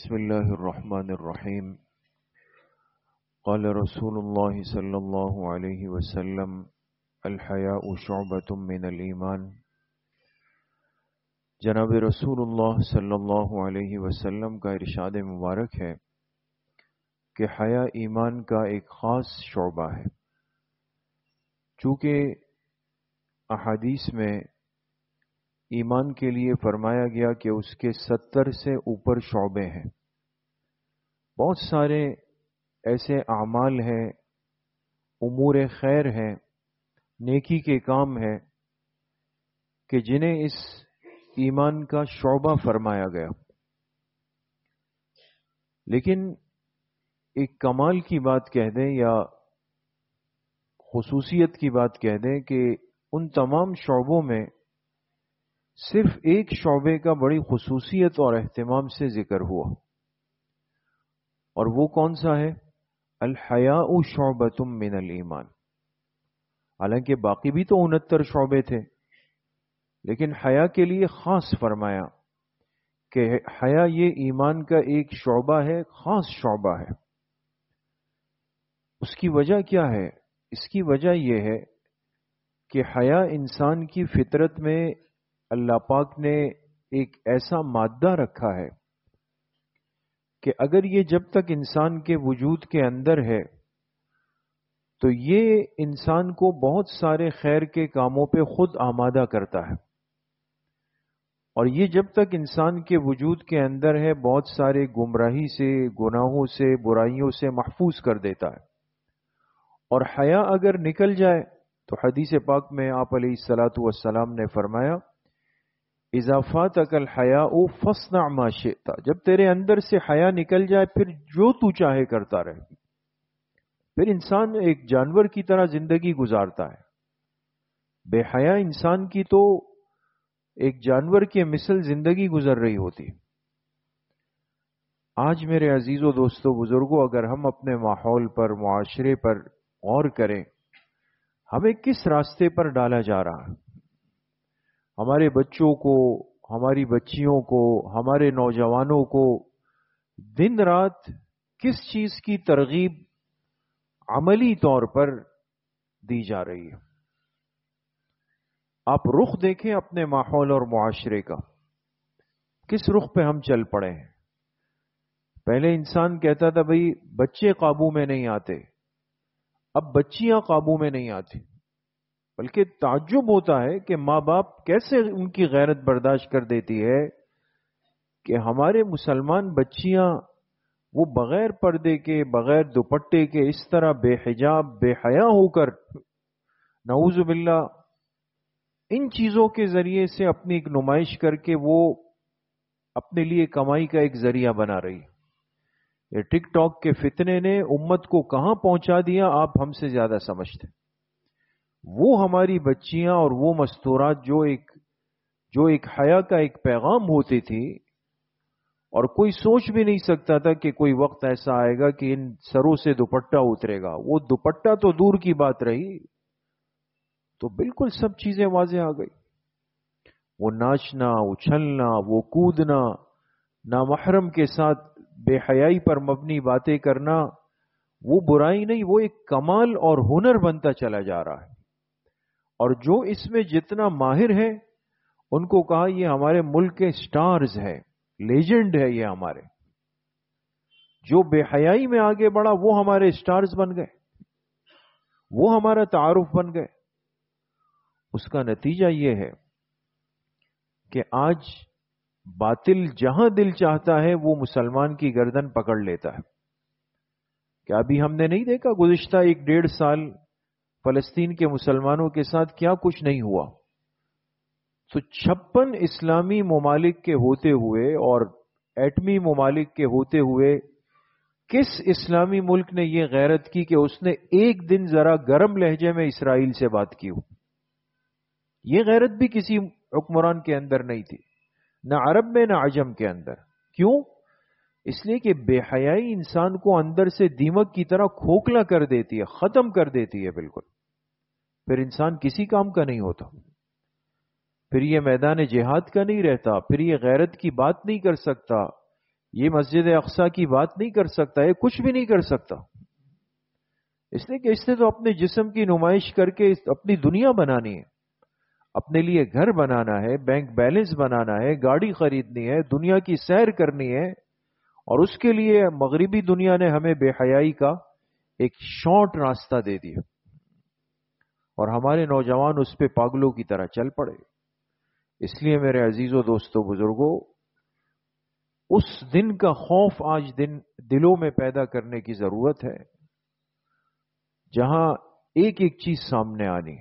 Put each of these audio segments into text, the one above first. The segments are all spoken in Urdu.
بسم الله الرحمن الرحيم. قال رسول الله صلى الله عليه وسلم: الحياء شعبة من الإيمان. جناب رسول اللہ صلی اللہ علیہ وسلم کا ارشاد مبارک ہے کہ حیا ایمان کا ایک خاص شعبہ ہے. چونکہ احادیث میں ایمان کے لیے فرمایا گیا کہ اس کے 70 سے اوپر شعبے ہیں. بہت سارے ایسے اعمال ہیں، امور خیر ہیں، نیکی کے کام ہیں کہ جنہیں اس ایمان کا شعبہ فرمایا گیا. لیکن ایک کمال کی بات کہہ دیں یا خصوصیت کی بات کہہ دیں کہ ان تمام شعبوں میں صرف ایک شعبے کا بڑی خصوصیت اور اہتمام سے ذکر ہوا، اور وہ کون سا ہے؟ الحیاء شعبۃ من الایمان. حالانکہ باقی بھی تو 69 شعبے تھے، لیکن حیا کے لیے خاص فرمایا کہ حیا یہ ایمان کا ایک شعبہ ہے، خاص شعبہ ہے. اس کی وجہ کیا ہے؟ اس کی وجہ یہ ہے کہ حیا انسان کی فطرت میں اللہ پاک نے ایک ایسا مادہ رکھا ہے کہ اگر یہ جب تک انسان کے وجود کے اندر ہے تو یہ انسان کو بہت سارے خیر کے کاموں پہ خود آمادہ کرتا ہے، اور یہ جب تک انسان کے وجود کے اندر ہے بہت سارے گمراہی سے، گناہوں سے، برائیوں سے محفوظ کر دیتا ہے. اور حیا اگر نکل جائے تو حدیث پاک میں آپ علیہ الصلاۃ والسلام نے فرمایا: اذا فاتک الحیاء فاصنع ما شئت. جب تیرے اندر سے حیا نکل جائے پھر جو تو چاہے کرتا رہے. پھر انسان ایک جانور کی طرح زندگی گزارتا ہے. بے حیا انسان کی تو ایک جانور کے مثل زندگی گزر رہی ہوتی. آج میرے عزیزوں، دوستوں، بزرگوں، اگر ہم اپنے ماحول پر، معاشرے پر غور کریں، ہمیں کس راستے پر ڈالا جا رہا ہے؟ ہمارے بچوں کو، ہماری بچیوں کو، ہمارے نوجوانوں کو دن رات کس چیز کی ترغیب عملی طور پر دی جا رہی ہے؟ آپ رخ دیکھیں اپنے ماحول اور معاشرے کا، کس رخ پہ ہم چل پڑے ہیں. پہلے انسان کہتا تھا بھئی بچے قابو میں نہیں آتے، اب بچیاں قابو میں نہیں آتی. بلکہ تعجب ہوتا ہے کہ ماں باپ کیسے ان کی غیرت برداشت کر دیتی ہے کہ ہمارے مسلمان بچیاں وہ بغیر پردے کے، بغیر دوپٹے کے اس طرح بے حجاب، بے حیا ہو کر، نعوذ باللہ، ان چیزوں کے ذریعے سے اپنی ایک نمائش کر کے وہ اپنے لیے کمائی کا ایک ذریعہ بنا رہی. یہ ٹک ٹاک کے فتنے نے امت کو کہاں پہنچا دیا آپ ہم سے زیادہ سمجھتے. وہ ہماری بچیاں اور وہ مستورات جو ایک حیا کا ایک پیغام ہوتی تھی، اور کوئی سوچ بھی نہیں سکتا تھا کہ کوئی وقت ایسا آئے گا کہ ان سروں سے دوپٹہ اترے گا. وہ دوپٹہ تو دور کی بات رہی، تو بالکل سب چیزیں واضح آ گئی. وہ ناچنا، اچھلنا، وہ کودنا، نامحرم کے ساتھ بے حیائی پر مبنی باتیں کرنا، وہ برائی نہیں، وہ ایک کمال اور ہنر بنتا چلا جا رہا ہے. اور جو اس میں جتنا ماہر ہے ان کو کہا یہ ہمارے ملک کے سٹارز ہیں، لیجنڈ ہے یہ ہمارے. جو بے حیائی میں آگے بڑھا وہ ہمارے سٹارز بن گئے، وہ ہمارا تعارف بن گئے. اس کا نتیجہ یہ ہے کہ آج باطل جہاں دل چاہتا ہے وہ مسلمان کی گردن پکڑ لیتا ہے. کیا ابھی ہم نے نہیں دیکھا گزشتہ 1-1.5 سال فلسطین کے مسلمانوں کے ساتھ کیا کچھ نہیں ہوا؟ تو 56 اسلامی ممالک کے ہوتے ہوئے اور ایٹمی ممالک کے ہوتے ہوئے کس اسلامی ملک نے یہ غیرت کی کہ اس نے ایک دن ذرا گرم لہجے میں اسرائیل سے بات کی ہو؟ یہ غیرت بھی کسی حکمران کے اندر نہیں تھی، نہ عرب میں نہ عجم کے اندر. کیوں؟ اس لیے کہ بے حیائی انسان کو اندر سے دیمک کی طرح کھوکھلا کر دیتی ہے، ختم کر دیتی ہے بالکل. پھر انسان کسی کام کا نہیں ہوتا، پھر یہ میدان جہاد کا نہیں رہتا، پھر یہ غیرت کی بات نہیں کر سکتا، یہ مسجد اقصی کی بات نہیں کر سکتا، یہ کچھ بھی نہیں کر سکتا، اس لیے کہ اس نے تو اپنے جسم کی نمائش کر کے اپنی دنیا بنانی ہے، اپنے لیے گھر بنانا ہے، بینک بیلنس بنانا ہے، گاڑی خریدنی ہے، دنیا کی سیر کرنی ہے، اور اس کے لیے مغربی دنیا نے ہمیں بے حیائی کا ایک شارٹ راستہ دے دیا، اور ہمارے نوجوان اس پہ پاگلوں کی طرح چل پڑے۔ اس لیے میرے عزیزوں، دوستوں، بزرگوں، اس دن کا خوف آج دلوں میں پیدا کرنے کی ضرورت ہے، جہاں ایک ایک چیز سامنے آنی،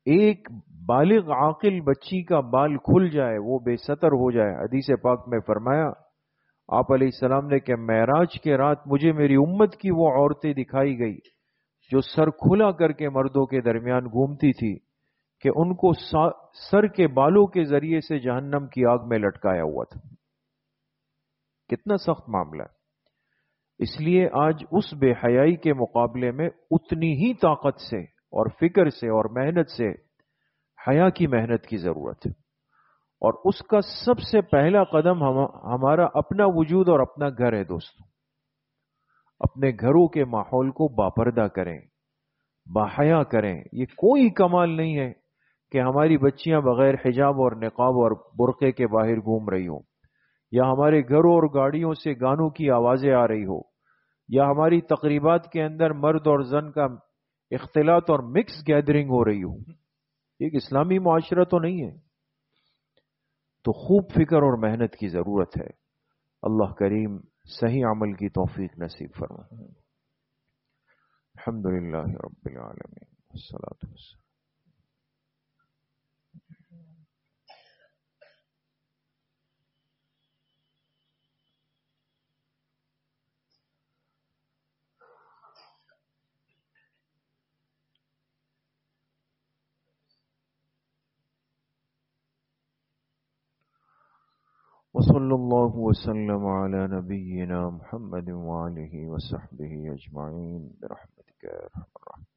ایک بالغ عاقل بچی کا بال کھل جائے، وہ بے ستر ہو جائے۔ حدیث پاک میں فرمایا آپ علیہ السلام نے کہ معراج کے رات مجھے میری امت کی وہ عورتیں دکھائی گئی جو سر کھلا کر کے مردوں کے درمیان گھومتی تھی کہ ان کو سر کے بالوں کے ذریعے سے جہنم کی آگ میں لٹکایا ہوا تھا۔ کتنا سخت معاملہ ہے۔ اس لیے آج اس بے حیائی کے مقابلے میں اتنی ہی طاقت سے اور فکر سے اور محنت سے حیا کی محنت کی ضرورت ہے، اور اس کا سب سے پہلا قدم ہمارا اپنا وجود اور اپنا گھر ہے۔ دوستوں، اپنے گھروں کے ماحول کو باپردہ کریں، باحیا کریں۔ یہ کوئی کمال نہیں ہے کہ ہماری بچیاں بغیر حجاب اور نقاب اور برقعے کے باہر گھوم رہی ہوں، یا ہمارے گھروں اور گاڑیوں سے گانوں کی آوازیں آ رہی ہو، یا ہماری تقریبات کے اندر مرد اور زن کا اختلاط اور مکس گیدرنگ ہو رہی ہو۔ ایک اسلامی معاشرہ تو نہیں ہے۔ تو خوب فکر اور محنت کی ضرورت ہے۔ اللہ کریم صحیح عمل کی توفیق نصیب فرمائے۔ الحمدللہ رب العالمین والصلاۃ والسلام۔ وصلی اللہ وسلم علی نبینا محمد وآلہ وصحبہ اجمعین برحمتک یا ارحم الراحمین۔